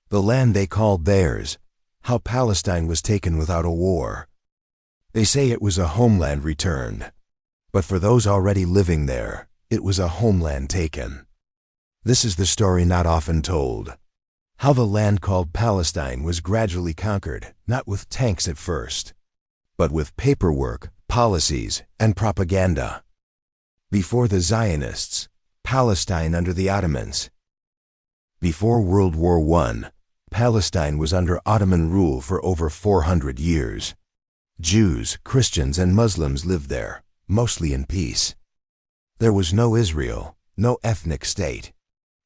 the land they called theirs, how Palestine was taken without a war. They say it was a homeland returned, but for those already living there, it was a homeland taken. This is the story not often told. How the land called Palestine was gradually conquered, not with tanks at first, but with paperwork, policies, and propaganda. Before the Zionists, Palestine under the Ottomans. Before World War I, Palestine was under Ottoman rule for over 400 years. Jews, Christians, and Muslims lived there, mostly in peace. There was no Israel, no ethnic state,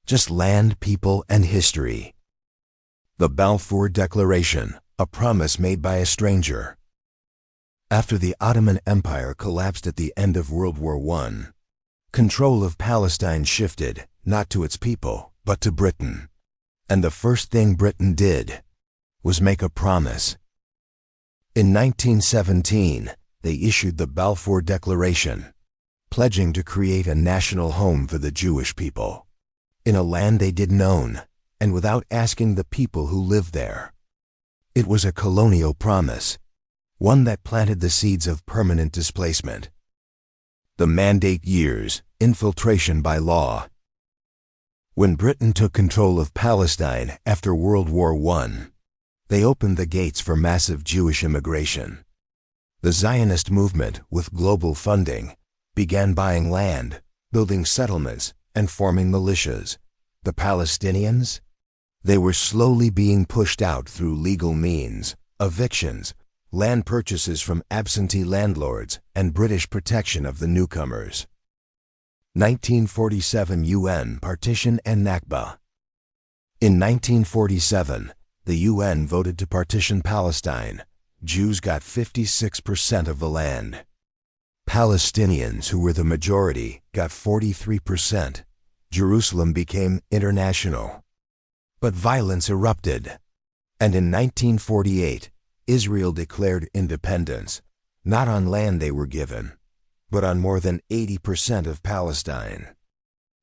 just land, people, and history. The Balfour Declaration, a promise made by a stranger. After the Ottoman Empire collapsed at the end of World War I, control of Palestine shifted, not to its people, but to Britain. And the first thing Britain did was make a promise. In 1917, they issued the Balfour Declaration, pledging to create a national home for the Jewish people, in a land they didn't own, and without asking the people who lived there. It was a colonial promise, one that planted the seeds of permanent displacement. The Mandate years, infiltration by law. When Britain took control of Palestine after World War I, they opened the gates for massive Jewish immigration. The Zionist movement, with global funding, began buying land, building settlements, and forming militias. The Palestinians? They were slowly being pushed out through legal means, evictions, land purchases from absentee landlords, and British protection of the newcomers. 1947 UN Partition and Nakba. In 1947, the UN voted to partition Palestine. Jews got 56% of the land. Palestinians, who were the majority, got 43%. Jerusalem became international. But violence erupted. And in 1948, Israel declared independence, not on land they were given, but on more than 80% of Palestine.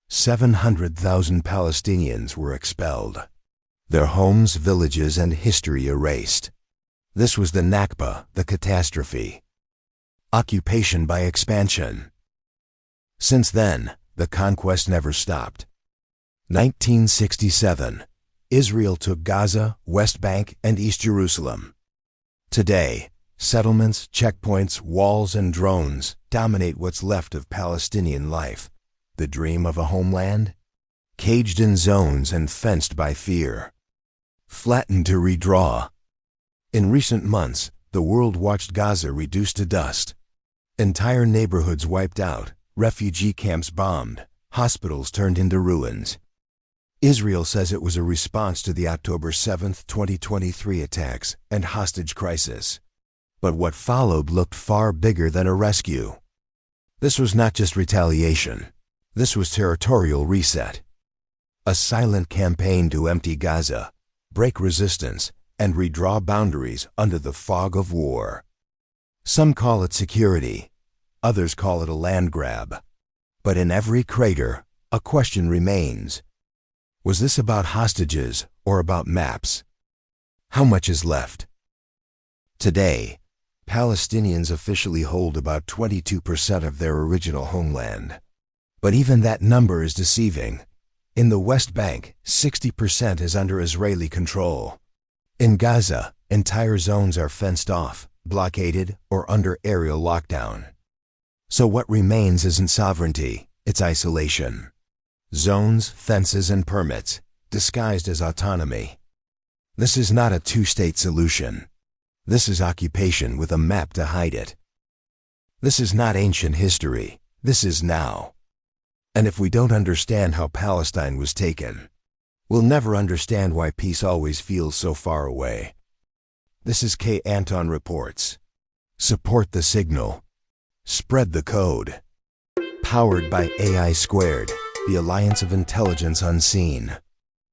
700,000 Palestinians were expelled. Their homes, villages, and history erased. This was the Nakba, the catastrophe. Occupation by expansion. Since then, the conquest never stopped. 1967, Israel took Gaza, West Bank, and East Jerusalem. Today, settlements, checkpoints, walls, and drones dominate what's left of Palestinian life. The dream of a homeland? Caged in zones and fenced by fear. Flattened to redraw. In recent months, the world watched Gaza reduced to dust. Entire neighborhoods wiped out, refugee camps bombed, hospitals turned into ruins. Israel says it was a response to the October 7, 2023 attacks and hostage crisis. But what followed looked far bigger than a rescue. This was not just retaliation. This was territorial reset. A silent campaign to empty Gaza, break resistance, and redraw boundaries under the fog of war. Some call it security. Others call it a land grab. But in every crater, a question remains. Was this about hostages or about maps? How much is left? Today, Palestinians officially hold about 22% of their original homeland. But even that number is deceiving. In the West Bank, 60% is under Israeli control. In Gaza, entire zones are fenced off, blockaded, or under aerial lockdown. So what remains isn't sovereignty, it's isolation. Zones, fences, and permits, disguised as autonomy. This is not a two-state solution. This is occupation with a map to hide it. This is not ancient history. This is now. And if we don't understand how Palestine was taken, we'll never understand why peace always feels so far away. This is K Anton Reports. Support the signal. Spread the code. Powered by AI Squared, the Alliance of Intelligence Unseen.